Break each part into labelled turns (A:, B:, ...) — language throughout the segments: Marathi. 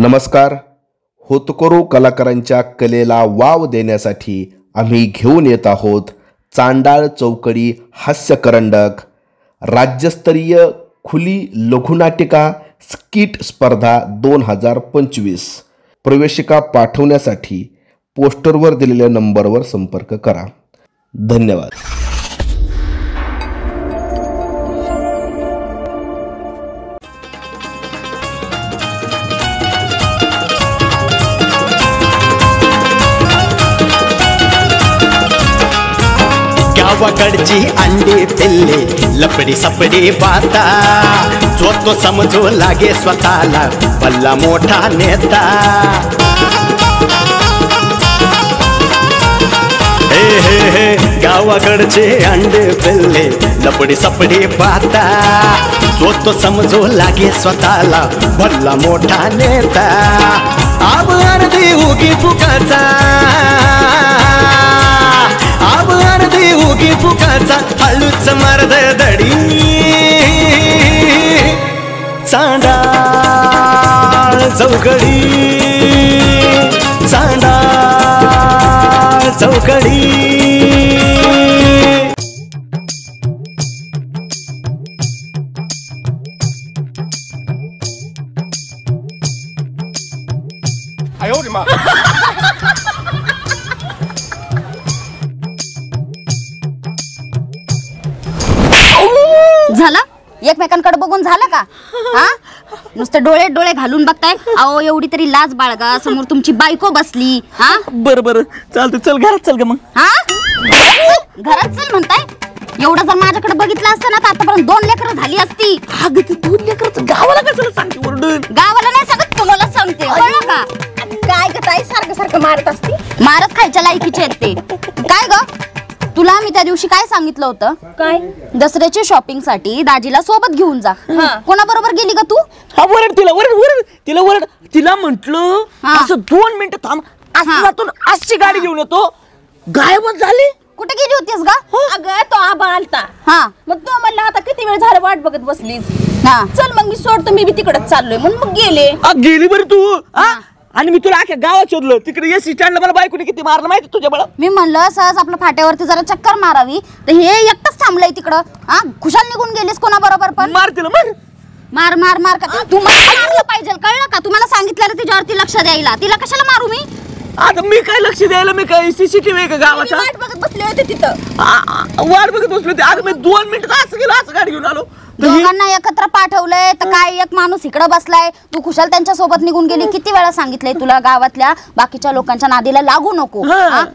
A: नमस्कार. होतकरू कलाकारांच्या कलेला वाव देण्यासाठी आम्ही घेऊन येत आहोत चांडाळ चौकडी हास्यकरंडक राज्यस्तरीय खुली लघुनाटिका स्किट स्पर्धा 2025. प्रवेशिका पाठवण्यासाठी पोस्टरवर दिलेल्या नंबरवर संपर्क करा. धन्यवाद.
B: गावाकडची अंडी पिल्ले लपडी सपडी बाता जो तो समजू लागे स्वतःला भल्ला मोठा नेता. हे हे हे गावाकडचे अंडे पिल्ले लपडी सपडी बाता जो तो समजू लागे स्वतःला भल्ला मोठा नेता. आब अर्धी उगी फुकाचा आब अर्धी उगी फुकाचा हळूच मर्द दडी चांडाळ चौकडी चांडाळ चौकडी.
C: झालं एकमेकांकडे बघून झालं का? हा नुसते डोळे डोळे घालून बघताय. अहो एवढी तरी लाज बाळगा, समोर तुमची बायको बसली. हा
D: बरं बरं चालतं, चल घरात चल ग. मग
C: हा घरात चल म्हणताय? एवढं जर माझ्याकडे बघितलं असतं ना तर आतापर्यंत 2 लेकरं झाली असती.
D: अगं ते 2 लेकरं गावाला कशाला सांगते ओरडून?
C: गावाला नाही सांगत, तुम्हाला सांगते. कळलं का?
E: काय ग ताई सारखं सारखं मारत असते?
C: मारत खायच्या लायकीचे आहेत ते. काय ग तुला मी त्या दिवशी काय सांगितलं होतं?
E: काय?
C: दसऱ्याची शॉपिंग साठी दाजीला सोबत घेऊन जा. कोणाबरोबर गेली का तू?
D: हा वरड तिला वरड तिला वरड तिला म्हंटल असं 2 मिनिटं थांब, असं जातो अशी गाडी घेऊन येतो. गायबच झाली.
C: कुठे गेली होतीस गा?
E: अगं तो आबा आलता.
C: हा
E: मग तो म्हणला आता किती वेळ झाला वाट बघत बसलीस.
C: हा
E: चल मग मी सोडतो, मी बी तिकडच चाललोय म्हणून मग गेले.
D: गेली बरं तू. आणि मी तुला अख्या गावात शोधलं, तिकडे एस स्टँडला मला बायकोने किती मारलं माहिती तुझ्या बळ.
C: मी म्हणलं सहज आपल्या फाट्यावरती जरा चक्कर मारावी तर हे एकटंच थांबलंय तिकडं. हा खुशाल निघून गेलीस कोणाबरोबर पण?
D: मार तिला मार
C: मार मार मार का तू मला मारलं पाहिजे, कळलं का? तुम्हाला सांगितलं तिच्यावरती लक्ष द्यायला, तिला कशाला मारू मी?
D: आता मी काय लक्ष द्यायला, मी काय सीसीटीव्ही का गावाचा?
E: वाट बघत बसले होते तिथं.
D: वाट बघत बसलो होते. अगं मी 2 मिनिटं असं गेलो, असं गाडी घेऊन आलो.
C: दोघांना एकत्र पाठवलंय तर काय एक माणूस इकडे बसलाय, तू खुशाल त्यांच्या सोबत निघून गेली. किती वेळा सांगितलंय तुला गावातल्या बाकीच्या लोकांच्या नादीला लागू नको.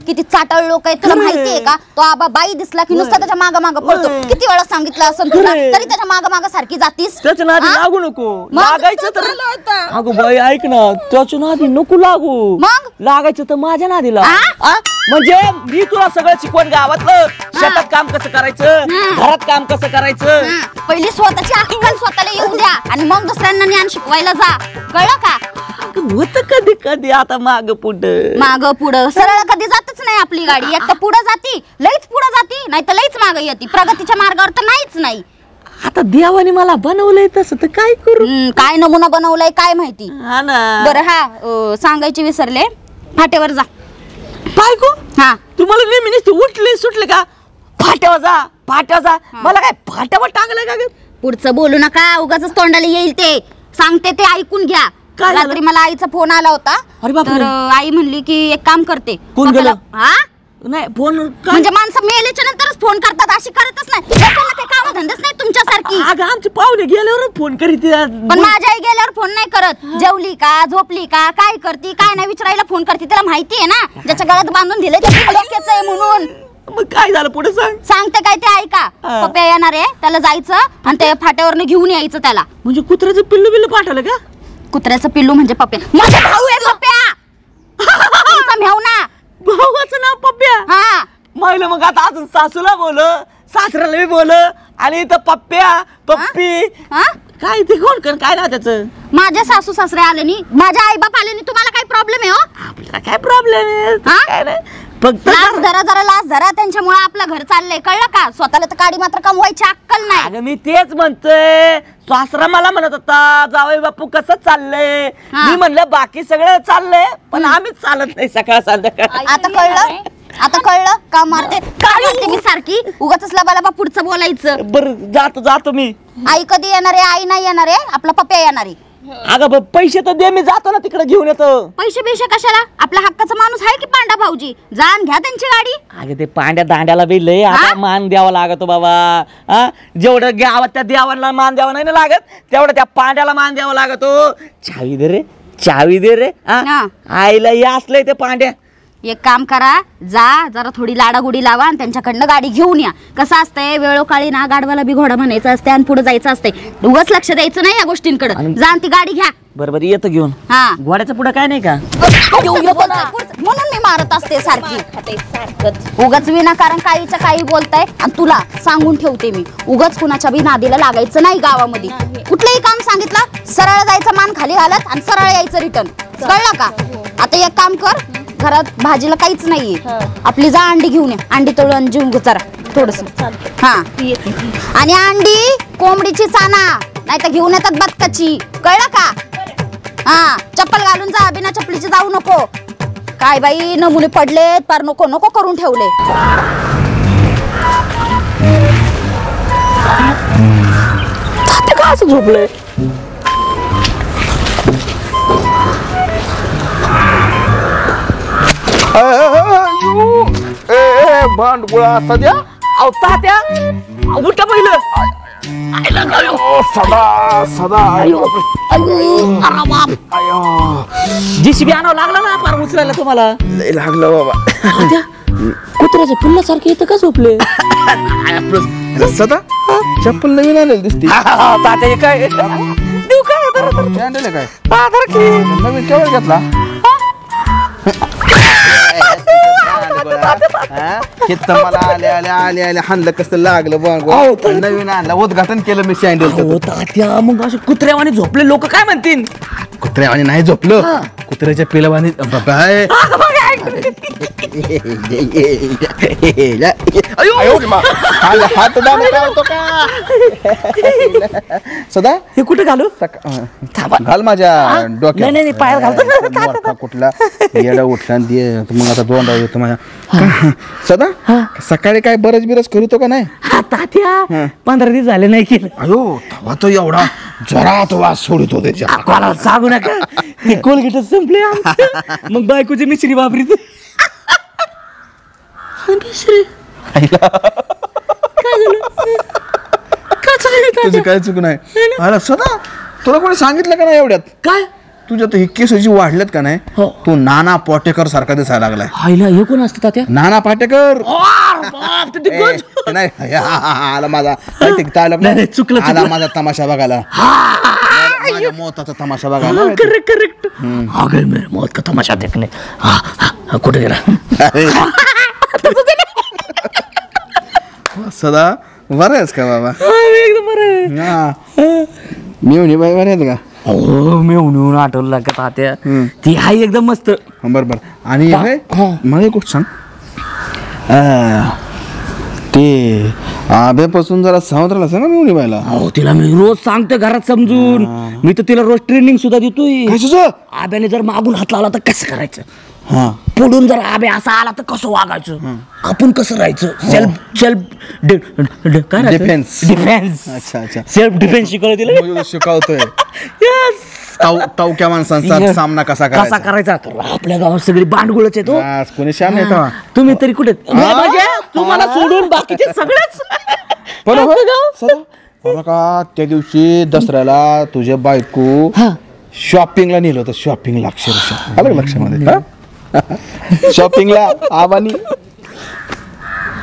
C: किती चाटळ लोक आहेत तुला माहितीये का? तो आबा बाई दिसला की नुसता त्याच्या माग माग पळतो. किती वेळा सांगितलं असं तुला, तरी त्याच्या माग माग सारखी जातीस.
D: त्याच्या नादी लागू नको. लागायचं तर अगं बाई ऐक ना, त्याच्या नादी नको लागू.
C: मग
D: लागायचं तर माझ्या नादीला. म्हणजे मी तुला सगळं शिकवण, गावातलं शेतात काम कसं करायचं, घरात काम कसं करायचं.
C: पहिली स्वतःची अक्कल स्वतःला येऊ द्या आणि मग दुसऱ्यांना ज्ञान शिकवायला जा. कळलं का?
D: होत कधी कधी आता माग पुढं
C: माग पुढं सरळ कधी जातच नाही आपली गाडी. एक तर पुढे जाती, लईच पुढे जाती, नाही तर लईच माग येते. प्रगतीच्या मार्गावर तर नाहीच नाही.
D: आता देवाने मला बनवलंय तसं तर काय करू?
C: काय नमुना बनवलाय काय माहिती.
D: हा ना.
C: बरं हा सांगायचे विसरले, फाट्यावर जा.
D: बायको
C: हा
D: तुम्हाला नेहमी नुसते उठले सुटले का? फाट्यावर जा फाट्यावर जा. मला काय फाट्यावर टांगलं का?
C: पुढचं बोलू नका, उगाच तोंडाला येईल ते. सांगते ते ऐकून घ्या. रात्री मला आईचा फोन आला होता. तर आई म्हणली की एक काम करते.
D: कोण गेलं?
C: हा
D: नाही फोन
C: म्हणजे माणसं मेल्याच्या नंतरच फोन करतात, अशी करतच नाही. काही काम धंदाच नाही तुमच्यासारखी.
D: अगं आमचे पाहुणे गेल्यावर फोन करीत.
C: पण माझ्या आई गेल्यावर फोन नाही करत. जेवली का, झोपली का, काय करती काय नाही विचारायला फोन करते. त्याला माहिती आहे ना ज्याच्या गळ्यात बांधून दिले त्याच्या डोक्याचं आहे म्हणून.
D: मग काय झालं पुढे सांग.
C: सांगते काय ते ऐका. पप्या येणार आहे, त्याला जायचं आणि ते फाट्यावरनं घेऊन यायचं त्याला.
D: म्हणजे कुत्र्याचं पिल्लू बिल्लू पाठवलं का?
C: कुत्र्याचं पिल्लू म्हणजे पप्या. माझा भाऊ आहे पप्या. तुमचा मेवना.
D: भावाचं नाव पप्प्या.
C: हा
D: माहिलं. मग आता अजून सासूला बोल, सासऱ्याला बी बोल, आणि इथं पप्प्या पप्पी काय ते कोण कर काय ना त्याचं.
C: माझ्या सासू सासरे आले नाही, माझ्या आई बाप आले नाही, तुम्हाला काय प्रॉब्लेम आहे? हो
D: आपल्याला काय प्रॉब्लेम आहे? काय नाही फक्त
C: लाज धरा जरा, लाज धरा. त्यांच्यामुळे आपलं घर चाललंय, कळलं का? स्वतःला तर काडी मात्र कमवायची अक्कल नाही.
D: अगं मी तेच म्हणतोय, सासरा मला म्हणत होता जावई बापू कसं चाललंय. मी म्हणलं बाकी सगळं चाललंय, पण आम्हीच चालत नाही सकाळ संध्याकाळ.
C: आता कळलं? आता कळलं का मारते मी सारखी उगाच लबालबा पुढचं बोलायचं.
D: बरं जातो मी.
C: आई कधी येणार आहे? आई नाही येणार आहे, आपला पप्या येणार आहे.
D: अगं पैसे तर दे, मी जातो ना तिकडे घेऊन येतो.
C: पैसे बिशे कशाला? आपला हक्काचा माणूस आहे की पांडा भाऊजी, जाण घ्या त्यांची गाडी.
D: अगं ते पांड्या दांड्याला बी लय आता मान द्यावा लागतो बाबा. जेवढं गावात त्या देवांना मान द्यावा नाही ना लागत, तेवढं त्या पांड्याला मान द्यावा लागतो. चावी दे रे, चावी दे रे. आईला हे असलंय ते पांड्या.
C: एक काम करा, जा जरा थोडी लाडागुडी लावा आणि त्यांच्याकडनं गाडी घेऊन या. कसं असतंय, वेळोकाळी ना गाडवाला बी घोडा म्हणायचं असते आणि पुढे जायचं असतंय. उगाच लक्ष द्यायचं नाही या गोष्टींकडे. जा ती गाडी घ्या.
D: बरोबर येतो घेऊन.
C: हा
D: घोड्याचं पुढे काय नाही का?
C: म्हणून मी मारत असते सारखी. उगाच विनाकारण काहीच्या काही बोलताय. आणि तुला सांगून ठेवते मी, उगाच कुणाच्या बी नादीला लागायचं नाही गावामध्ये. कुठलंही काम सांगितलं सरळ जायचं, मान खाली घालत आणि सरळ यायचं रिटर्न. कळलं का? आता एक काम कर, घरात भाजीला काहीच नाहीये, आपली जा अंडी घेऊन ये. अंडी तळून जीवन जरा थोडस. हा आणि अंडी कोंबडीची चाना, नाही तर घेऊन येतात बदकाची. कळलं का? हा चप्पल घालून जा, बिना चप्पलीचे जाऊ नको. काय बाई नमुने पडलेत, पार नको नको करून ठेवले.
D: का असं झोपलंय?
A: भांडगुळा सध्या
D: तात्या उठा पहिलं. JCB आणावं लागला ना फार उचलायला तुम्हाला.
A: लय लागलं बाबा.
D: कुत्र्याचं पिल्लासारखं येतं का झोपले?
A: सदा चप्पल नवीन आलेली दिसते.
D: तात्या हे काय देऊ काय?
A: काय नवीन केवळ घेतला? मला आले हाणलं कसं लागलं बघ. नवीन आणलं, उद्घाटन केलं मी सँडल.
D: तात्या मग असे कुत्र्यावाने झोपले लोक काय म्हणतील?
A: कुत्र्यावानी नाही झोपलं, कुत्र्याच्या पिलावानी. हात सदा
D: हे कुठे घालू?
A: घाल माझ्या डोक्यात.
D: नाही पायात घालतो.
A: कुठला येडा उठला मग आता दोन येतो माझ्या. सदा सकाळी काय बरच बिरच करीतो का नाही?
D: तात्या 15 दिवस झाले नाही केलं.
A: अयो तेव्हा तो एवढा जोरात वास सोडतो त्याच्या.
D: कोणाला सांगू नका, ते कोलगेट संपले आमचं. मग बायकोची मिश्री वापरीत.
A: तुझं काय चुक नाही. अरे सदा तुला कोणी सांगितलं का नाही एवढ्यात?
D: काय
A: तुझ्या तर केस अशी वाढल्यात का नाही? तू नाना पाटेकर सारखा दिसायला लागलाय.
D: हायला हे कोण असतं तात्या?
A: नाना पाटेकर. नाही आला माझा
D: चुकलं
A: आला माझा तमाशा बघायला. माझ्या मौताचा तमाशा बघायला.
D: करेक्ट. अगं मेरे मौत का तमाशा देखने. कुठे गेला?
A: सदा बरं आहेस का बाबा?
D: एकदम बरं.
A: मी बाई बरे आहेत का?
D: हो मी म्हणून आठवलं का तात्या, ती आहे एकदम मस्त.
A: बरोबर. आणि मला एक गोष्ट सांग, ते आब्यापासून जरा सावधान सांग ना मी बायला.
D: हो तिला मी रोज सांगते घरात समजून. मी तर तिला रोज ट्रेनिंग सुद्धा देतोय. आब्याने जर मागून हात लावला तर कसं करायचं, पुढून जर आबे असा आला तर कसं वागायचं, आपण कसं राहायचं,
A: डिफेन्स. अच्छा अच्छा
D: सेल्फ डिफेन्स शिकवलं तिला.
A: शिकवतोय टावक्या माणसांचा सामना कसा
D: करायचा. आपल्या गावात सगळी बांडगुळच येतो.
A: कोणी शाम नाही का?
D: तुम्ही तरी कुठे? तुम्हाला सोडून बाकीचे सगळेच.
A: का त्या दिवशी दसऱ्याला तुझ्या बायको शॉपिंगला नेलं होतं. शॉपिंगला अक्षरशः आलं लक्षामध्ये? शॉपिंगला आबानी.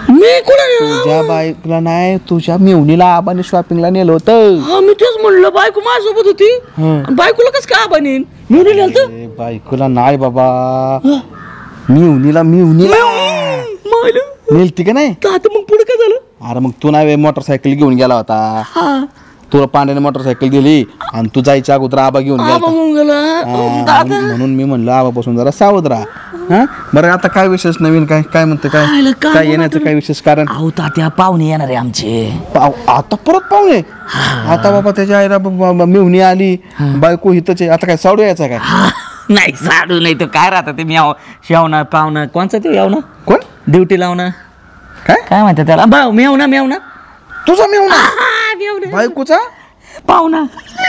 D: मी
A: तुझ्या बायकोला नाही, तुझ्या मेवणीला आबाने शॉपिंगला नेलं होतं.
D: मी तेच म्हणलं बायको माझ्यासोबत होती. बायकोला कसं काय बनेन?
A: बायकोला नाही बाबा, मेवणीला नेलती का नाही?
D: मग पुढे काय झालं?
A: अरे मग तू नाही मोटरसायकल घेऊन गेला होता. तुला पांड्याने मोटरसायकल दिली आणि तू जायच्या अगोदर आबा घेऊन गेला म्हणून मी म्हणलं आबापासून जरा सावध राहा. हा बरं आता काय विशेष नवीन काय काय म्हणते काय येण्याचं काय विशेष कारण?
D: अहो तात्या पाहुणे येणार आहे आमचे.
A: आता परत पाहुणे? आता बाबा त्याच्या आईला मिवणी आली बायको हितच आता काय सावडू यायचा काय?
D: नाही साडू नाही तर काय राहतं ते शेवणा पाहुणा कोणचा ते येऊ ना
A: कोण
D: ड्युटी लावणं
A: काय
D: काय म्हणतात त्याला भाऊ मेवणा
A: तुझा मेवणा बायकोचा
D: पाहुणा.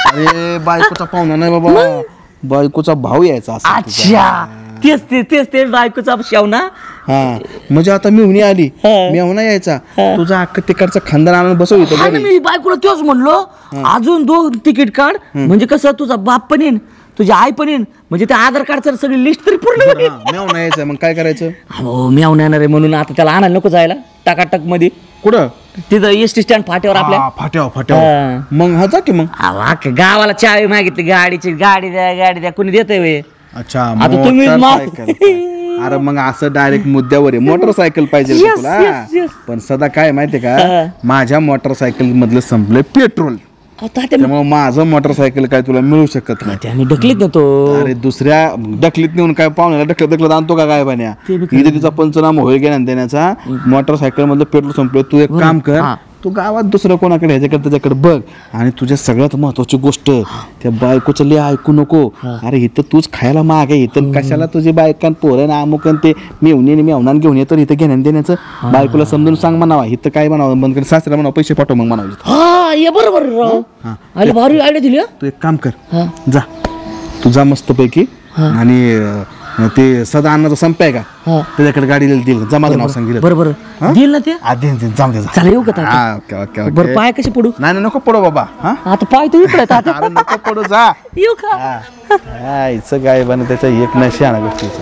A: अरे बायकोचा पाहुणा नाही बाबा बायकोचा भाऊ यायचा असा तुझा.
D: अच्छा तेच बायकोचा शेवणा.
A: हा म्हणजे आता मिवणी आली मेवणा यायचा तुझा अख्खा तिकडचा खानदान आणून बसव.
D: मी बायकोला तेच म्हणलो अजून 2 तिकीट काढ म्हणजे कसं तुझा बाप पण येईन तुझी आई पण येईन म्हणजे त्या आधार कार्डचं सगळी लिस्ट तरी पूर्ण होईल.
A: मेवणा यायचा मग काय करायचं?
D: हो मेवणा येणार आहे म्हणून आता त्याला आणायला नको जायला टाकाटक मध्ये.
A: कुठं?
D: तिथं एसटी स्टँड फाट्यावर आपल्या
A: फाट्यावर मग हा जा की मग
D: गावाला चावी मागितली गाडीची गाडी द्या कोणी देतंय वे.
A: अच्छा
D: आता तुम्ही
A: मोटरसायकल. अरे मग असं डायरेक्ट मुद्द्यावर आहे मोटरसायकल पाहिजे
D: Yes,
A: तुला
D: yes.
A: पण सदा काय माहितीये का माझ्या मोटरसायकल मधलं संपलंय पेट्रोल त्यामुळे माझं मोटरसायकल काय तुला मिळू शकत नाही.
D: आम्ही ढकलीत नव्हतो.
A: अरे दुसऱ्या ढकलीत नेऊन काय पाहुण्याला ढकलत आणतो का काय बन्या इथे तिचा पंचनामा होईल गेला देण्याचा मोटरसायकल मधलं पेट्रोल संपलं. तू एक काम कर तू गावात दुसरं कोणाकडे ह्याच्याकडे त्याच्याकडे बघ आणि तुझ्या सगळ्यात महत्वाची गोष्ट त्या बायकोचं लय ऐकू नको. अरे इथं तूच खायला माग आहे इथं कशाला तुझी बायकान पोरं अमुकन ते मेवणीन घेऊन येतो इथं घेण्या देण्याचं बायकोला समजून सांग म्हणावा इथं काय म्हणावं बंद कर सासऱ्याला म्हणावं पैसे पाठव मग म्हणावं.
D: बरोबर भारी आयडिया दिली.
A: तू एक काम कर जा तुझा मस्तपैकी आणि ते सदा अन्नाचा संप आहे का त्याच्याकडे गाडी दिल जा माझं नाव सांगितलं
D: बरोबर दिल ना ते
A: जाऊ दे
D: चला येऊ का
A: ओके ओके
D: बरं पाय कसे पडू?
A: नाही नको पडू बाबा
D: आता पाय तू इकडे
A: अरे नको पडू जा
D: येऊ का?
A: इथं काय बन त्याच्या एक नाही शहाणा गोष्टीचं.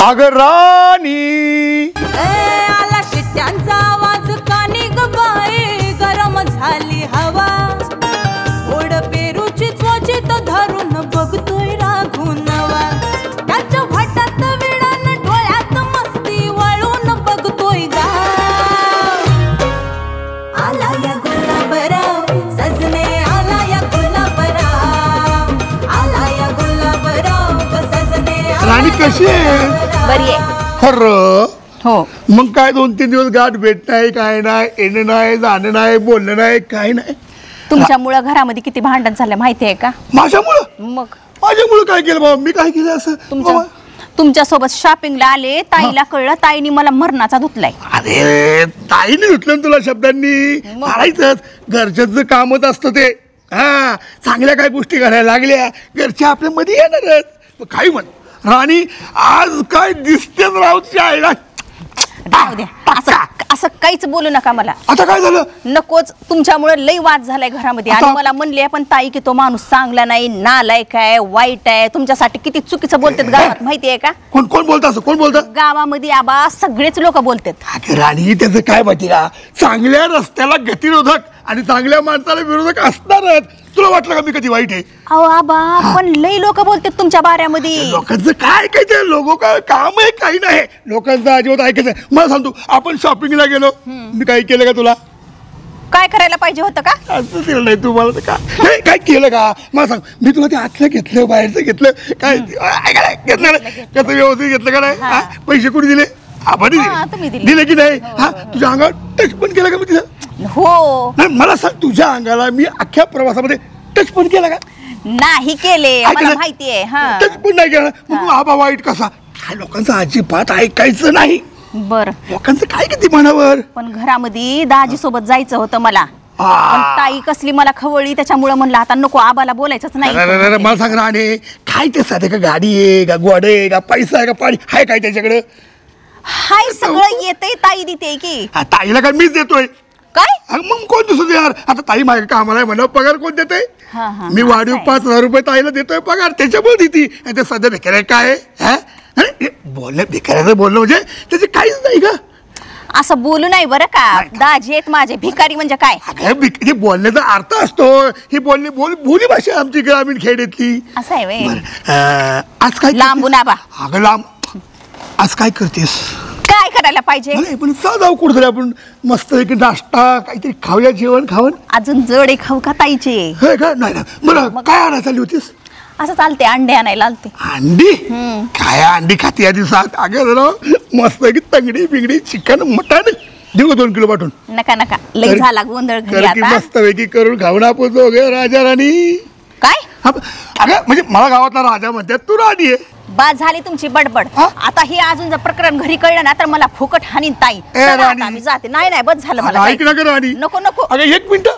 A: अगं राणी
F: आला शिट्ट्यांचा आवाज कानी ग बाई गरम झाली हवा ओढ पेरूची चोचीत धरून बघतोय राघून नवा त्याच्या भाटात विडान डोळ्यात मस्ती वळून बघतोय गाव आला या गुलाबराव सजने आला या गुलाबराव आला या गुलाबराव सजने
G: राणी कशी आहे?
C: बरी आहे.
G: खरं
C: हो
G: मग काय 2-3 दिवस गाठ भेट नाही काय नाही येणं नाही जाणं नाही बोलणं नाही काय नाही.
E: तुमच्यामुळं घरामध्ये किती भांडण झालं माहितीये का?
G: माझ्यामुळं
E: मग
G: माझ्यामुळं काय केलं बाबा मी काय केलं असं बाबा?
E: तुमच्यासोबत शॉपिंगला आले ताईला कळलं ताईने मला मरणाचा धुतलाय.
G: अरे ताईने धुतलं तुला शब्दांनी मारायचंच घरच्याचं कामच असतं ते. हा चांगल्या काय गोष्टी करायला लागल्या घरच्या आपल्या मध्ये येणारच. काय म्हण राणी आज काय दिसतेच राहूच्या आईला.
E: जाऊ द्या असं काहीच बोलू नका मला.
G: आता काय झालं?
E: नकोच तुमच्यामुळे लई वाद झालाय घरामध्ये आणि मला म्हणले पण ताई की तो माणूस चांगला नाही नालायक आहे वाईट आहे तुमच्यासाठी किती चुकीचं बोलतात गावात माहितीये का?
G: कोण कोण बोलत असं कोण बोलत
E: गावामध्ये आबा सगळेच लोक बोलतात.
G: राणी त्याचं काय माहिती का चांगल्या रस्त्याला गतिरोधक आणि चांगल्या माणसाला विरोधक असणारच. तुला वाटलं का मी कधी वाईट आहे?
E: अहो आबा पण लई लोक बोलतात तुमच्या बाऱ्यामध्ये.
G: लोकांचं काय ऐकायचं लोक काय काम आहे काही नाही लोकांचं अजिबात ऐकायचं. मला सांगतो आपण शॉपिंगला गेलो मी काय केलं का तुला?
E: काय करायला पाहिजे होतं का?
G: असं दिलं नाही तुम्हाला तर काय काय केलं का मला सांग. मी तुला ते आतलं घेतलं बाहेरचं घेतलं काय घेतलं कसं व्यवस्थित घेतलं का नाही? पैसे कुठे दिले?
E: तुम्ही दिले.
G: दिले की नाही? हा तुझ्या अंगावर टच पण केलं का मी तिथं?
E: हो
G: नाही मला सांग तुझ्या अंगाला मी अख्ख्या प्रवासामध्ये टच पण केला का?
E: नाही केले मला माहितीये. हा
G: टच पण नाही केला. मग आबा वाईट कसा? काय लोकांचं अजिबात ऐकायचं नाही.
E: बर
G: लोकांचं काय किती मनावर.
E: पण घरामध्ये दाजी सोबत जायचं होतं मला पण ताई कसली मला खवळली त्याच्यामुळे म्हणलं आता नको आबाला बोलायचंच नाही.
G: अरे मला सांग राणे काय ते साधे का गाडी आहे का गोडे आहे का पैसा आहे का पाणी आहे काय त्याच्याकडे?
E: हाय सगळं येतंय ताई देते की
G: ताईला काय मीच देतोय
E: काय?
G: मग कोण दुसरं देणार? आता ताई माझ्या कामाला आहे म्हणा पगार कोण देते? मी वाढीव 5,000 रुपये ताईला देतोय पगार त्याच्यामुळे देती. ते सध्या भिकाऱ्या काय बोलणं भिकाऱ्याचं बोलणं म्हणजे त्याचे काहीच नाही का?
E: असं बोलू नाही बरं का दाजी आहेत माझे भिकारी म्हणजे काय?
G: हे बोलण्याचा अर्थ असतो. ही बोली भाषा आहे आमची ग्रामीण खेड्यातली.
E: असं आहे व्हय.
G: आज काय
E: लांबून आबा
G: अगं लांब आज काय करतेस?
E: काय करायला पाहिजे.
G: नाही पण जाऊ कुठतरी आपण मस्त एक नाश्ता काहीतरी खाऊया, जेवण खावण.
E: अजून जड आहे खाऊ का ताईचे?
G: हे का नाही ना बरं, काय आणायला चालली होतीस?
E: असं चालते, अंडे आणायला आलते.
G: अंडी? काय अंडी खाती आधी सांग. अगं जरा मस्त की तंगडी बिंगडी चिकन मटण देऊ 2 किलो पाठवून.
E: नका नका, लई झाला गोंधळ घरी आता.
G: मस्त पैकी करून खाऊन आपण दोघे राजा राणी.
E: काय
G: अगं म्हणजे मला गावातला राजा म्हणतात, तू राणी आहे.
E: बाद झाली तुमची बडबड. आता हे अजून जर प्रकरण घरी कळलं ना तर मला फुकट हानीन ताई.
G: ए,
E: चला
G: राणी.
E: आता मी जाते. नाही नाही, बस झालं मला
G: ऐक ना
E: जायचं.
G: गं राणी.
E: नको नको.
G: अगं 1 मिनिट.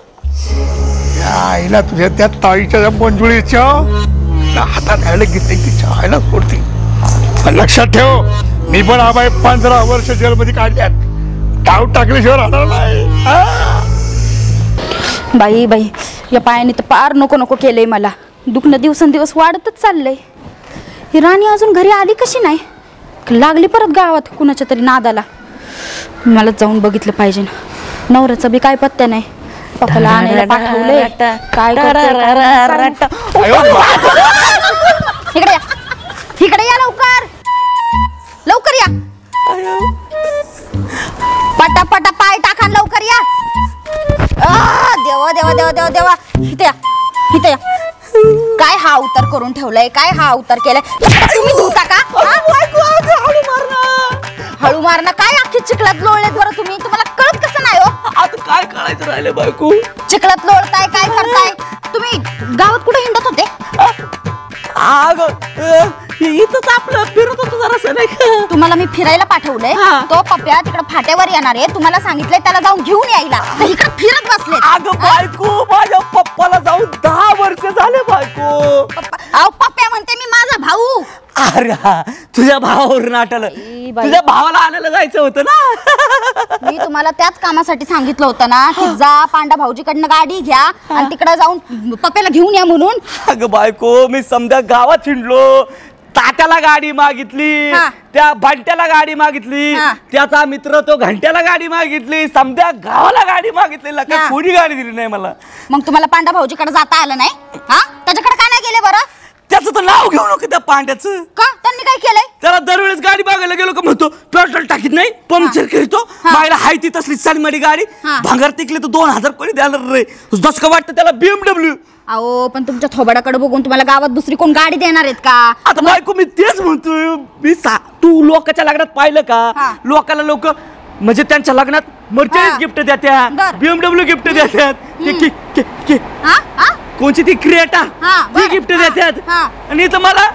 G: आईला तुझ्या त्या ताईच्या मंजुळीच्या हातात घ्यायला घेतले की चायला सोडते. पण लक्षात ठेव, मी पण आबाई 15 वर्ष जेलमध्ये काढल्यात. टाव टाकल्याशिवाय राहणार नाही.
C: बाई बाई, या पायाने तर पार नको नको केलंय मला. दुखणं दिवसेंदिवस वाढतच चाललंय. ही राणी अजून घरी आली कशी नाही? लागली परत गावात कुणाच्या तरी नादाला. मला जाऊन बघितलं पाहिजे ना. नवऱ्याचा बी काय पत्त्या नाही. पप्पाला आणायला पाठवलंय. काय इकडे या, इकडे या, लवकर लवकर या. पटा पटा पाय टाका, लवकर या. देवा देवा देवा देवा देवा. इथे या, इथे या. काय हा अवतार करून ठेवलाय? काय हा अवतार केलाय? तुम्ही धुता का? हळू मारणं काय? अख्खी चिखलात लोळलेत बरं तुम्ही. तुम्हाला कळत कसं नाही हो?
D: आता काय करायचं राहिले बायको?
C: चिखलात लोळताय, काय करताय तुम्ही? गावात कुठे हिंडत होते?
D: इथंच आपलं फिरत होतो जरासं, नाही का?
C: तुम्हाला मी फिरायला पाठवलंय. तो पप्या तिकडे फाट्यावर येणार आहे. तुम्हाला सांगितलंय त्याला जाऊन घेऊन यायला. इकडे फिरत बसले.
D: अगं बायको, माझ्या पप्पाला जाऊन 10 वर्ष झाले बायको.
C: अहो पप्या म्हणते मी, माझा भाऊ.
D: अरे तुझ्या भावावरून आठवलं. तुझ्या भावाला आणायला जायचं होतं ना.
C: मी तुम्हाला त्याच कामासाठी सांगितलं होतं ना की जा पांडा भाऊजीकडनं गाडी घ्या आणि तिकडे जाऊन पप्याला घेऊन या म्हणून.
D: अगं बायको, मी समजा गावात हिंडलो. तात्याला गाडी मागितली, त्या बंट्याला गाडी मागितली, त्याचा मित्र तो घंट्याला गाडी मागितली, समजा गावाला गाडी मागितली. कोणी गाडी दिली नाही मला.
C: मग तुम्हाला पांडा भाऊजीकडे जाता आलं नाही? त्याच्याकडे काय नाही गेले बरं?
D: त्याचं तर नाव घेऊ नको त्या पांड्याचं.
C: का? त्यांनी काय केलंय?
D: त्याला दरवेळेस गाडी बघायला गेलो का म्हणतो पेट्रोल टाकीत नाही, पंक्चर करतो. मायला हाय ती तसली साडीमाडी गाडी, भांगार टिकली तर 2000 कोणी द्यायला रे. जस का वाटतं त्याला BMW.
C: अहो पण तुमच्या थोबाडाकडे बघून तुम्हाला गावात दुसरी कोण गाडी देणार आहेत का?
D: आता बायको मी तेच म्हणतोय. तू लोकांच्या लग्नात पाहिलं का? लोकांना लोक म्हणजे त्यांच्या लग्नात मर्चेडीज गिफ्ट देतात, BMW गिफ्ट देतात, कोणची ती क्रिएटा ती गिफ्ट देतात. आणि इथं मला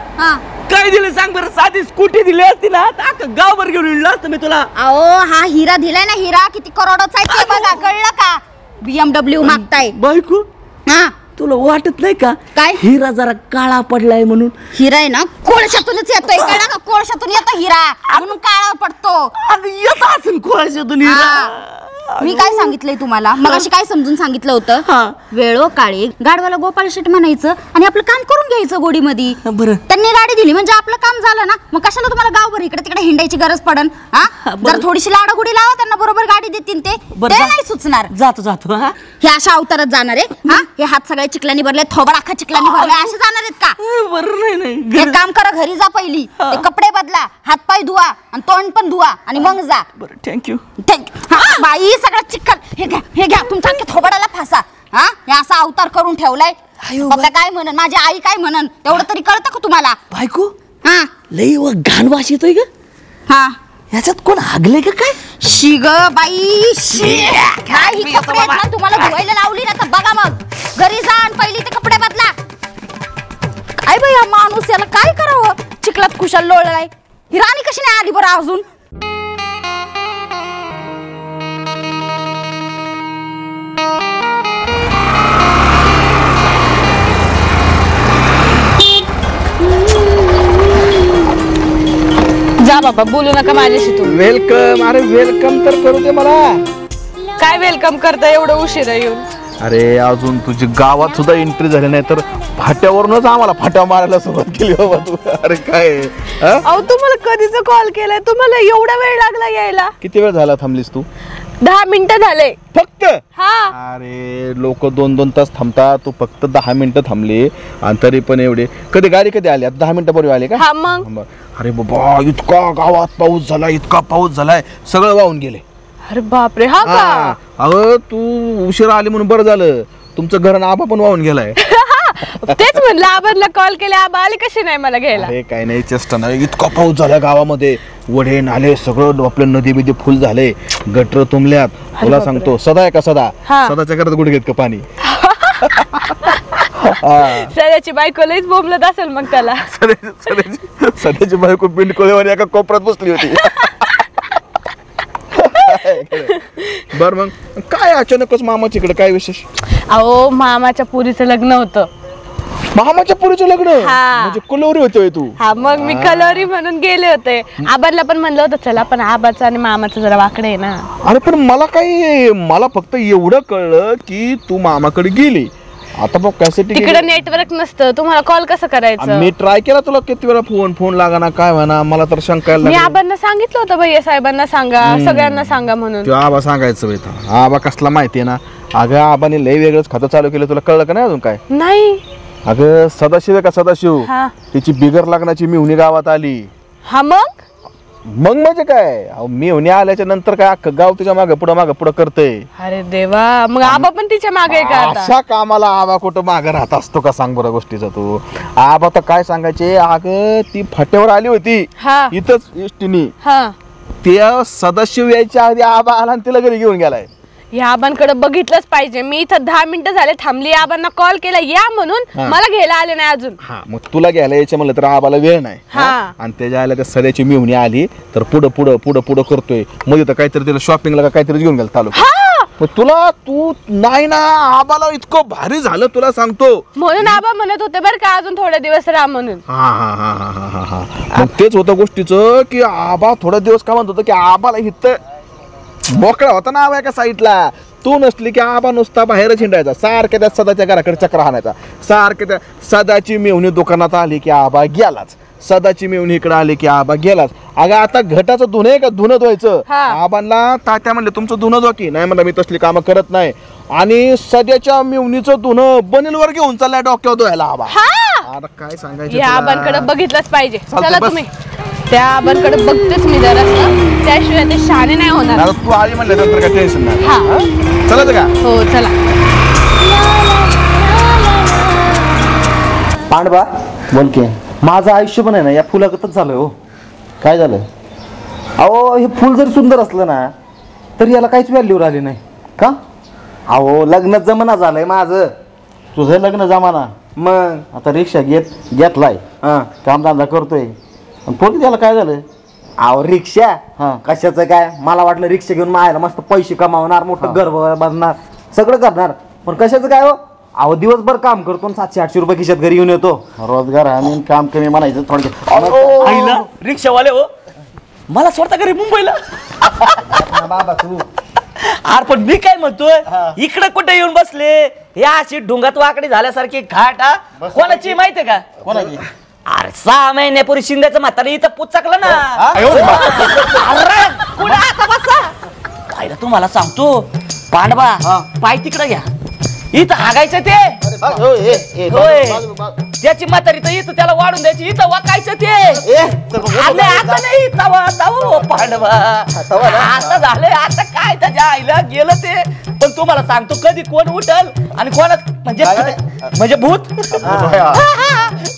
D: काय दिलं सांग बरं? साधी स्कूटी दिली असती ना तर गावभर घेऊन येईल असतं मी तुला.
C: अहो हा हिरा दिलाय ना, हिरा किती करोडचा आहे ते बघा. कळलं का? BMW मागताय
D: बायको. तुला वाटत नाही का
C: काय
D: हिरा जरा काळा पडलाय म्हणून?
C: हिरा आहे ना कोळशातूनच येतोय. कळलं का? कोळशातून येतो हिरा म्हणून काळा पडतो.
D: अगं येत असेल कोळशातून हिरा.
C: मी काय सांगितलंय तुम्हाला? मग अशी काय समजून सांगितलं होतं? वेळोकाळी गाडवाला गोपाळ शेट म्हणायचं आणि आपलं काम करून घ्यायचं गोडीमध्ये.
D: बरं,
C: त्यांनी गाडी दिली म्हणजे आपलं काम झालं ना. मग कशाला तुम्हाला गावभर इकडे तिकडे हिंडायची गरज पडन? जर थोडीशी लाडागुडी लावा त्यांना, बरोबर गाडी देतील ते. नाही सुचणार.
D: जातो जातो.
C: हे अशा अवतारात जाणार आहे? हे हात सगळे चिखलानी भरले, थोबड अख्खा चिखलानी भरले, असे जाणार आहेत का?
D: बरं नाही.
C: एक काम करा, घरी जा पहिली, ते कपडे बदला, हातपाय धुवा आणि तोंड पण धुवा आणि मग जा.
D: बरं, थँक्यू.
C: बाई सगळं चिखल हे घ्या तुमच्या थोबडाला फासा. हे असा अवतार करून ठेवलाय. पप्पा काय म्हणन, माझी आई काय म्हणन, तेवढं तरी कळतं का तुम्हाला?
D: बायको लई घाण वास येतोय का? याच्यात कोण हागले का काय?
C: शिग बाई कपडे आहेत ना तुम्हाला धुवायला लावली ना तर बघा. मग घरी जा आणि पहिली ते कपडे बदला. काय बाई हा माणूस, याला काय करावं? चिखलात कुशाल लोळलाय. ही राणी कशी नाही आली बरं अजून?
E: जा बाबा, बोलू नका माझ्याशी तुम्ही.
A: वेलकम. अरे वेलकम तर करू दे मला.
E: काय वेलकम करता एवढं उशिरा येऊन?
A: अरे अजून तुझी गावात सुद्धा एंट्री झाली नाही तर फाट्यावरूनच आम्हाला फाट्या मारायला सुरुवात केली बाबा तू. अरे काय?
E: अहो तुम्हाला कधीच कॉल केलाय, तुम्हाला एवढा वेळ लागला यायला?
A: किती वेळ झाला थांबलीस तू?
E: 10 मिनिटं झाले
A: फक्त.
E: हा.
A: अरे लोक 2-2 तास थांबतात, तू फक्त 10 मिनिटं थांबली. आणि तरी पण एवढे कधी गाडी कधी आली? आता 10 मिनिटापूर्वी आली का?
E: हा मग
A: अरे बाबा इतका गावात पाऊस झाला, इतका पाऊस झालाय, सगळं वाहून गेले.
H: अरे बापरे, हा का?
A: अगं तू उशिरा आली म्हणून बरं झालं, तुमचं घर आणि आबा पण वाहून गेलाय.
H: तेच म्हणलं, आबांना कॉल केले, आबा आले कसे नाही मला घ्यायला?
A: अरे काय नाही, चेष्टा नाही, इतका पाऊस झाला गावामध्ये, वडे नाले सगळं आपलं नदी बिदी फुल झाले, गटर तुंबल्यात. तुला सांगतो, सदा आहे का सदा, सदाच्या घरात गुडघे का पाणी.
H: सध्याची बायको लईच बोंबलत असेल मग त्याला.
A: सध्याची बायको बिंडकोळेवाणी एका कोपऱ्यात बसली होती. बर मग काय अचानकच मामाच्या इकडे काय विशेष?
H: अहो मामाच्या पुरीचं लग्न होतं.
A: मामाच्या पुरीचं लग्न म्हणजे कुलवरी होतोय तू?
H: हा, मग मी कलोरी म्हणून गेले होते. आबांना पण म्हणलं होतं चला, पण आबाचं आणि मामाचं जरा वाकडे आहे ना.
A: अरे पण मला फक्त एवढं कळलं की तू मामाकडे गेली. आता बघ कॅसेटी
H: तिकडे नेटवर्क नसतं, तुम्हाला कॉल कसं करायचं?
A: मी ट्राय केला, तुला किती वेळा फोन लागाना काय म्हणा, मला तर शंका
H: मी आबांना सांगितलं होतं भैया साहेबांना सांगा, सगळ्यांना सांगा म्हणून.
A: आबा सांगायचं बेटा, आबा कसला माहितीये ना. अगं आबाने लय वेगळंच खातं चालू केलं, तुला कळलं का नाही अजून काय?
H: नाही.
A: अगं सदाशिव का सदाशिव, तिची बिगर लग्नाची मिवणी गावात आली.
H: हा मग
A: म्हणजे काय, मिवणी आल्याच्या नंतर काय अख्खं गाव तिच्या मागे पुढं करतय.
H: अरे देवा, मग आबा पण तिच्या मागे का आता?
A: अशा कामाला आबा कुठं मागे राहत असतो का सांग बरं गोष्टीचा तू. आबा तर काय सांगायचे, अगं ती फाट्यावर आली होती इथंच एसटीनी, त्या सदाशिव यायच्या आधी आबा आला आणि तिला घरी घेऊन गेलाय.
H: या आबांकडे बघितलंच पाहिजे. मी इथं 10 मिनिटं झाले थांबली, आबांना कॉल केला या म्हणून, मला घ्यायला आले नाही अजून.
A: मग तुला घ्यायला यायचं म्हणलं तर आबाला वेळ नाही. आणि त्याच्या आल्या त्या सध्याची मिवणी आली तर पुढं करतोय, मध्ये तर काहीतरी तिला शॉपिंगला काहीतरी घेऊन गेला तालुका. तू नाही ना, आबाला इतकं भारी झालं तुला सांगतो,
H: म्हणून आबा म्हणत होते बरं का अजून थोडे दिवस राहा म्हणून.
A: मग तेच होतं गोष्टीचं की आबा थोडा दिवस काय म्हणत होतं की आबाला इथं मोकळा होता ना आबा एका साईडला. तू नसली की आबा नुसता बाहेरच हिंडायचा, सारख्या त्या सदाच्या घराकडे चक्र हाणायचा, सारख्या त्या सदाची मेवणी दुकानात आली की आबा गेलाच, सदाची मेवणी इकडे आली की आबा गेलाच. अगं आता घटाचं धुणं आहे का, धुणं धुवायचं. आबांना तात्या म्हणले तुमचं धुणं धुवा की, नाही म्हणलं मी तसली कामं करत नाही. आणि सध्याच्या मेवणीचं धुणं बनेलवर घेऊन चाललाय डोक्यावर धुवायला आबा. आता काय सांगायचं,
H: या आबांकडे बघितलंच पाहिजे. चला तुम्ही, त्या आबांकडे बघतेच मी जरा, त्याशिवाय ते शहाणे नाही होणार.
A: तू आली म्हणलं नंतर काय टेन्शन नाही. चला का?
H: हो चला.
I: पांडवा बोल की, माझं आयुष्य पण आहे ना या फुलागतच झालंय. हो काय झालं? अहो हे फुल जरी सुंदर असलं ना तरी याला काहीच व्हॅल्यू राहिली नाही का? अहो लग्न जमाना झालंय माझं.
J: तुझं लग्न जमाना?
I: मग
J: आता रिक्षा घेतलाय, कामधंदा करतोय, पोटी त्याला काय झालं?
I: अहो रिक्षा कशाचं काय, मला वाटलं रिक्षा घेऊन मायला मस्त पैसे कमावणार, मोठं घर बांधणार, सगळं करणार, पण कशाचं काय हो. अहो दिवसभर काम करतो, 700-800 रुपये खिशात घरी येऊन येतो.
J: रोजगार आणि काम कमी म्हणायचं थोडक्यात.
D: रिक्षावाले हो, मला सोडता घरी मुंबईला.
I: बाबा तू
D: अरे पण मी काय म्हणतोय, इकडे कुठे येऊन बसले, या अशी डुंगात वाकडी झाल्यासारखी घाट. कोणाची माहितीये का?
J: कोणाची?
D: अरे 6 महिन्यापूर्वी शिंद्याचं म्हातारा इथं पुचकलं ना. अरे कुठे आता बसा पाहिलं, तुम्हाला सांगतो पांडवा, पाय तिकडे घ्या, इथं हागायचं ते. त्याची म्हातारी तर इथं त्याला वाढून द्यायची, इथं वाकायचं ते. आता नाही पांडवा, आता झालंय, आता काय त्याच्या आईला गेलं ते. पण तुम्हाला सांगतो कधी कोण उठल आणि कोणा म्हणजे भूत.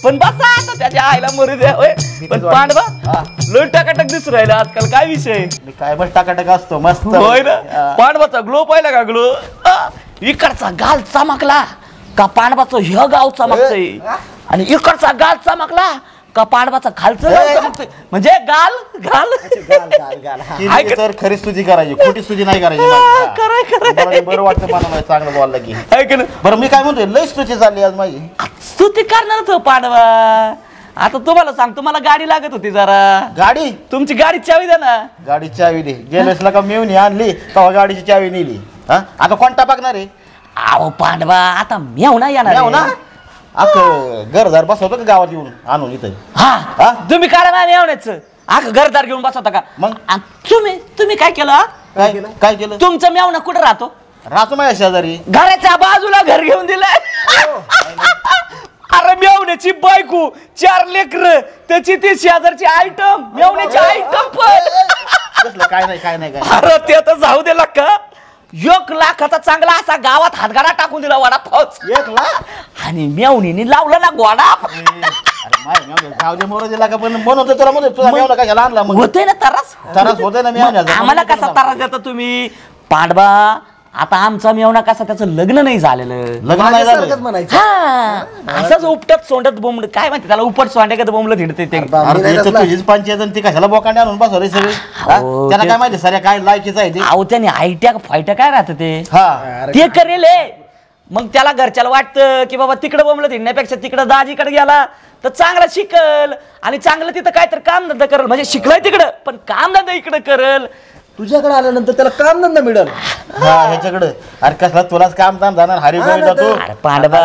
D: पण बसा आता त्याच्या आईला मरू द्या. पण पांडवा लोट टाकाटक दिसू राहिलं आजकाल, काय विषय?
J: काय बस टाकाटक असतो मस्त.
D: होय ना, पांडवाचा ग्लो पाहिला का? ग्लो इकडचा गाल चमकला का पांडवाचं हे गाव चमकतंय, आणि इकडचा गाल चमकला का पांडवाचा खालचं गाल चमकतंय. म्हणजे गाल
J: तर खरी स्तुती करायची, खोटी स्तुती नाही करायची. बरं वाटतं मला चांगलं बोललं की. बरं मी काय म्हणतोय, लय स्तुती चालली आज माझी.
D: स्तुती करणारच हो पांडवा. आता तुम्हाला सांगतो, मला गाडी लागत होती जरा.
J: गाडी?
D: तुमची गाडी चावी द्या ना.
J: गाडी चावी दे. गेलेसला का मेवणी आणली तेव्हा गाडीची चावी नेली. आता कोणता बघणार आहे?
D: अहो पांडवा, आता मेवणा येणार
J: ना. घरदार बसवतो का गावात येऊन आणून इथं?
D: हा तुम्ही काढा ना मेवण्याचं. घरदार घेऊन बसवता का?
J: मग
D: तुम्ही काय केलं?
J: काय केलं?
D: तुमचं मेवणा कुठं राहतो?
J: राहतो माझ्या शेजारी.
D: घराच्या बाजूला घर घेऊन दिलंय. अरे मेवणे मेवण्याची बायको, 4 लेकर, त्याची ती शेजारची आयटम, मेवण्याची आयटम पण.
J: काय नाही काय नाही काय
D: अरे ते तर जाऊ दे का, 1 लाखाचा चांगला असा गावात हातगाडा टाकून दिला वडापाव.
J: 1 लाख
D: आणि मेवणीने लावलं ना गोडा.
J: जाऊ दे मोर दिला का पण म्हणून तुला म्हणतो तुझा मेवणा काय आणला मग
D: होतोय ना तरास
J: होतोय ना मेवण्याचा.
D: आम्हाला कसा तरास देता तुम्ही पांडवा. आता आमचा मेवणा कसा, त्याचं लग्न नाही झालेलं.
J: लग्न नाही झालं
D: हा, असंच उपटत सोंडत बोंबड काय म्हणते त्याला, उपट सोंड्यागत बोंबलं थिडते ते.
J: तुझीच पंचायत ती कशाला बोकांडे आणून बसव रे सगळी. त्याला काय माहिती सर काय लायकीच आहे ते.
D: अहो त्याने आयट्या फायट्या काय राहत ते,
J: हा
D: ते करेल. मग त्याला घरच्याला वाटतं की बाबा तिकडे बोंबलं थिडण्यापेक्षा तिकडे दाजीकडे गेला तर चांगला शिकल आणि चांगलं तिथं काय तर काम धंदा करल. म्हणजे शिकलाय तिकडं पण काम धंदा इकडे करल.
I: तुझ्याकडे आल्यानंतर त्याला काम धंदा मिळेल.
J: हा ह्याच्याकडे अरे कसला तुलाच काम काम जाणार हरी जातो.
D: अरे पांडवा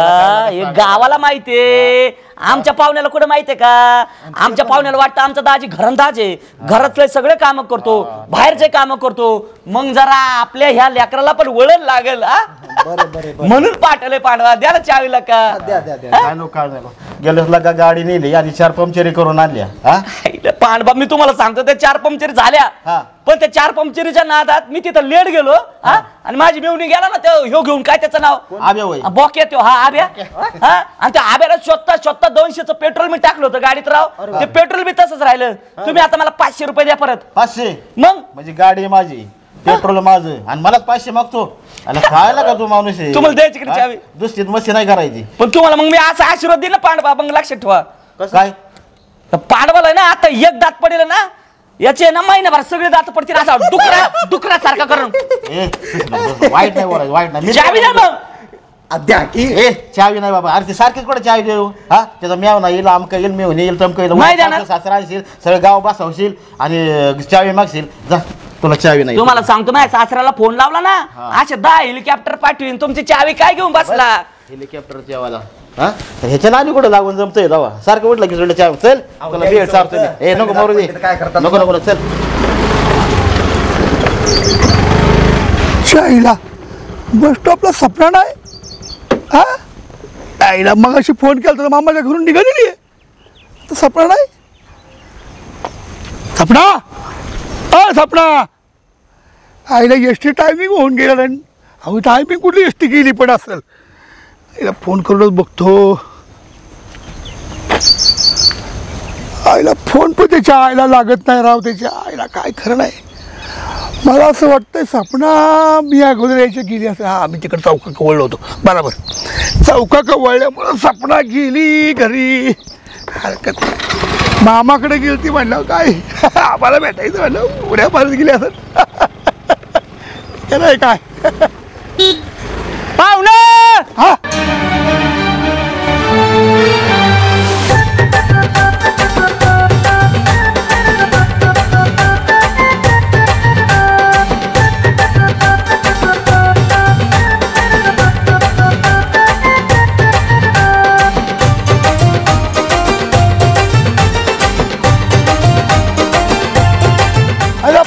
D: हे गावाला माहितीये, आमच्या पाहुण्याला कुठं माहितीये का. आमच्या पाहुण्याला वाटतं आमचा दाजी घरंदाज आहे, घरातले सगळे काम करतो, बाहेरचे काम करतो. मग जरा आपल्या ह्या लेकराला पण वळण लागेल. म्हणून पाठवले पांडवा. द्या ना चावीला का.
J: काय लोक काय गेलोच लागा गाडी नेली आणि 4 पंक्चरी करून आणल्या.
D: पांडवा मी तुम्हाला सांगतो त्या 4 पंक्चरी झाल्या, पण त्या 4 पंक्चरीच्या नादात मी तिथं लेट गेलो. आणि माझी मेवणी गेला ना ते ह्यो घेऊन, काय त्याचं नाव
J: आब्या
D: बॉक्या त्यो. हा आब्या. आणि त्या आब्याला शोधता 200चं पेट्रोल मी टाकलं होतं गाडीत राव. ते पेट्रोल बी तसंच राहिलं. तुम्ही आता मला 500 रुपये द्या परत.
J: 500
D: मग
J: म्हणजे गाडी माझी, पेट्रोल माझं आणि मलाच 500 मागतो. अरे काय लागा तू माणूस आहे.
D: तुम्हाला द्यायची की चावी.
J: दुसरीत मस्ती नाही करायची.
D: पण तुम्हाला मग मी असा आशीर्वाद दिला पांडवा. मग लक्षात ठेवा
J: काय
D: पांडवाला ना आता 1 दात पडेल ना, याचे ना महिनाभर सगळे दात पडतील असा डुकरा सारखा करून.
J: वाईट नाही बोलायचं, वाईट नाही.
D: चावी द्या मग.
I: अद्या की
J: चावी नाही बाबा. अरे ते सारखीच कुठे चावी देऊ. हा त्याचा मेवना येईल, आमका येईल, मेवून येईल, तमका येईल, सासरा आणशील, सगळं गाव बसवशील आणि चावी मागशील. जा तुला चावी नाही.
D: तुम्हाला सांगतो माझ्या सासऱ्याला फोन लावला ना, असे 10 हेलिकॉप्टर पाठवीन. तुमची चावी काय घेऊन बसला.
J: हेलिकॉप्टर चावाला ह्याच्या नानी कुठे लागून जमतोय दावा. सारखं उठलं की सोडलं चावी. चल तुला भेट चालतो. ए नको मारू दे, नको नको चल.
G: शाईला बस स्टॉपला सपना नाही. हा आईला मग अशी फोन केला तर मामाच्या घरून निघालेली आहे तर सपना नाही. सपना सपना आईला एसटी टायमिंग होऊन गेला नाही. अहो टायमिंग कुठली एसटी गेली पण असेल. आईला फोन करूनच बघतो. आईला फोन पण त्याच्या आईला लागत नाही राव. त्याच्या आईला काय खरं नाही. मला असं वाटतंय सपना मी अगोदर यायच्या गेली असं. हा मी तिकडे चौका कवळलो होतो बरोबर. चौका कवळल्यामुळं सपना गेली घरी. हरकत नाही. मामाकडे गेली ती म्हणलं काय आम्हाला भेटायचं म्हणलं उड्या मारत गेली असं. नाही काय पाहुणे. हा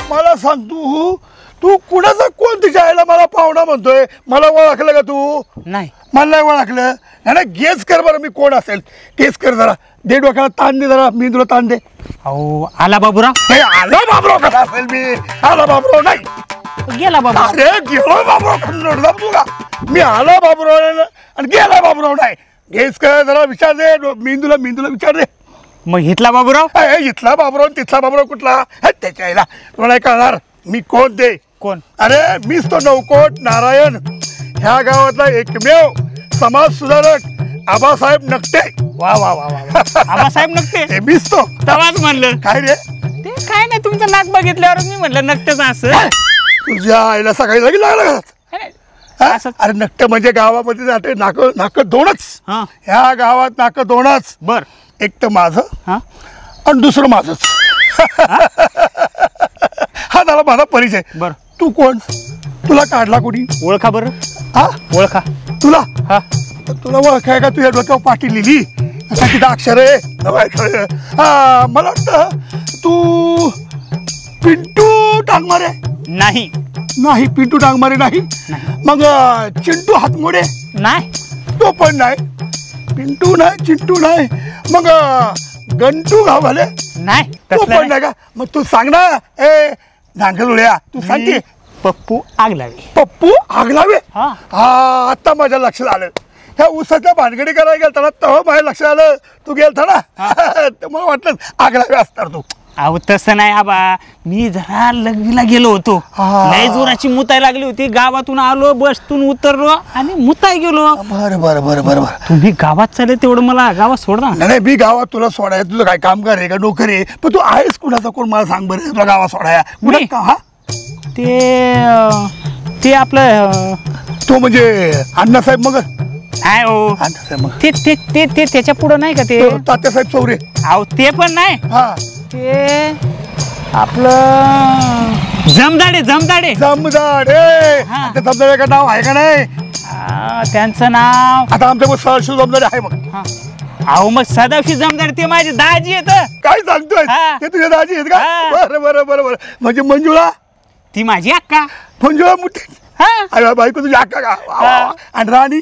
G: मला सांग तू कुणाचा कोण तिच्या आईला मला पाहुणा म्हणतोय. मला ओळखलं का तू.
D: नाही
G: मला नाही ओळखलं. नाही गेस कर बरं मी कोण असेल. गेस कर जरा. दे डोक्याला ताण दे जरा. मी तुला ताण दे.
K: अहो आला बाबूराव.
G: आला बाबूराव कसा असेल मी. आला बाबूराव नाही
K: गेला बाबा.
G: अरे गेलो बाबूराव तुला. मी आला बाबूराव आणि गेला बाबूराव नाही. गेस कर जरा. विचार दे. मेंदूला विचार दे.
K: मग इथला बाबूराव.
G: इथला बाबूराव तिथला बाबूराव कुठला. त्याच्या आईला तुला नाही कळणार मी कोण ते.
K: कोण.
G: अरे मीच तो नवकोट नारायण. ह्या गावातला एकमेव समाज सुधारक आबासाहेब नकटे.
K: वा वा वा वा. आबासाहेब नकटे.
G: हे मीच तो.
K: तवाच म्हणलं.
G: काय रे
K: ते काय नाही तुमचं नाक बघितल्यावर मी म्हणलं नकटेच असं.
G: तुझ्या आईला सकाळी लगेच लागला का. अरे नकटे म्हणजे गावामध्ये जाते नाक दोनच. ह्या गावात नाक दोनच.
K: बर.
G: एक तर माझं आणि दुसरं माझंच. हा झाला माझा परिचय.
K: बर.
G: तू कोण. तुला काढला कोणी.
K: ओळखा बरं.
G: हा
K: ओळखा.
G: तुला
K: हा
G: तुला ओळखाय का. तुझ्या डोक्यावर पाठी लिहिली किती अक्षर आहे. हा मला वाटतं तू पिंटू टांगमारे.
K: नाही
G: नाही पिंटू टांगमारे नाही. मग चिंटू हातमोडे.
K: नाही
G: तो पण नाही. पिंटू नाही चिंटू नाही मग गंटू गाव घाले
K: नाही
G: तू
K: तसलं
G: पण नाही का मग तू सांग ना ए नांगलुळ्या तू सांग की
K: पप्पू आगलावी.
G: पप्पू आगलावे
K: हा.
G: हा आता माझ्या लक्षात आलं ह्या उसाच्या भानगडी करायला गेलता ना तेव्हा माझ्या लक्षात आलं तू गेलता ना तर मला वाटलं आगलावे असणार तू.
K: अहो तसं नाही आबा मी जरा लग्नीला गेलो होतो लय जोराची मुताय लागली होती गावातून आलो बसतून उतरलो आणि मुताय गेलो.
G: बरं बरं बरं बरं बरं
K: तुम्ही गावात चालले तेवढं मला गावात सोडा.
G: नाही मी गावात तुला सोडाय तुझं काय काम आहे का नोकर आहे पण तू आहेस कुणाचा कोण मला सांग बरं तुला गावात सोडाया
K: मी?
G: हा
K: ते आपलं
G: तो म्हणजे अण्णासाहेब मग
K: काय हो
G: अण्णासाहेब मग
K: ते ते ते ते त्याच्या पुढं नाही का ते
G: तात्यासाहेब चौरे
K: अहो ते पण नाही
G: हा
K: ते आपलं जमदाडे जमदाडे
G: जमदाड
K: हा.
G: जमदाडे का नाव आहे का नाही
K: त्यांचं नाव
G: आता आमच्या सहर्ष जमदाडे आहे मग
K: हा. अहो मग सदाशिव जमदाडे ते माझे दाजी येत.
G: काय सांगतोय
K: हा.
G: ते तुझ्या दाजी आहेत का
K: हा.
G: बरं बरं बरं बरं म्हणजे मंजुळा
K: ती माझी अक्का.
G: मंजुळा मोठी
K: हा
G: अरे बायको तुझी अक्का का वा, वा, वा. आणि राणी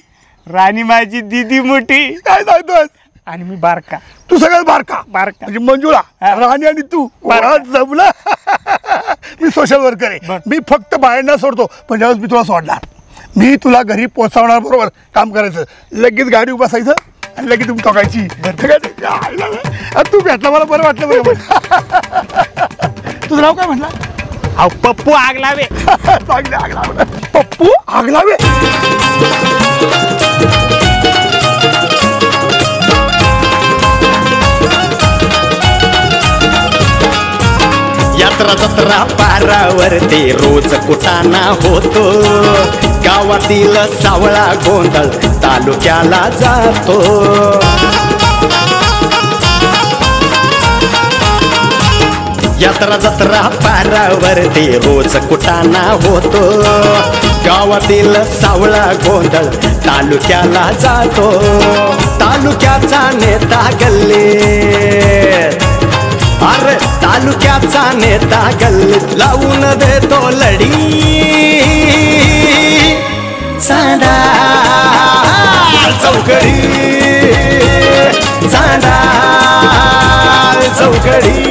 K: राणी माझी दीदी मोठी
G: काय सांगतोय
K: आणि मी बारका.
G: तू सगळ्यात बारका
K: बारका.
G: म्हणजे मंजुळा
K: हा.
G: राणी आणि तू
K: बारका.
G: वा, जमलं मी सोशल वर्कर आहे
K: बर.
G: मी फक्त बाहेरना सोडतो पण ज्यावेळेस मी तुला सोडणार मी तुला घरी पोहोचवणार बरोबर काम करायचं लगेच गाडी बसायचं आणि लगेच तुम्ही टोकायची तू भेटला मला बरं वाटलं बरोबर तुझं नाव काय म्हटलं
K: अहो पप्पू आगलावे.
G: चांगले आगलावे पप्पू आगलावे
B: यात्रा जत्रा पारावरती रोज कुटाणा होतो गावातील सावळा गोंधळ तालुक्याला जातो. यात्रा जत्रा पारावरती रोज कुटाणा होतो गावातील सावळा गोंधळ तालुक्याला जातो. तालुक्याचा नेता गल्ले अरे तालुक्याचा नेता गल्लीत लावून देतो लढी चांदा चौकडी चांदा चौकडी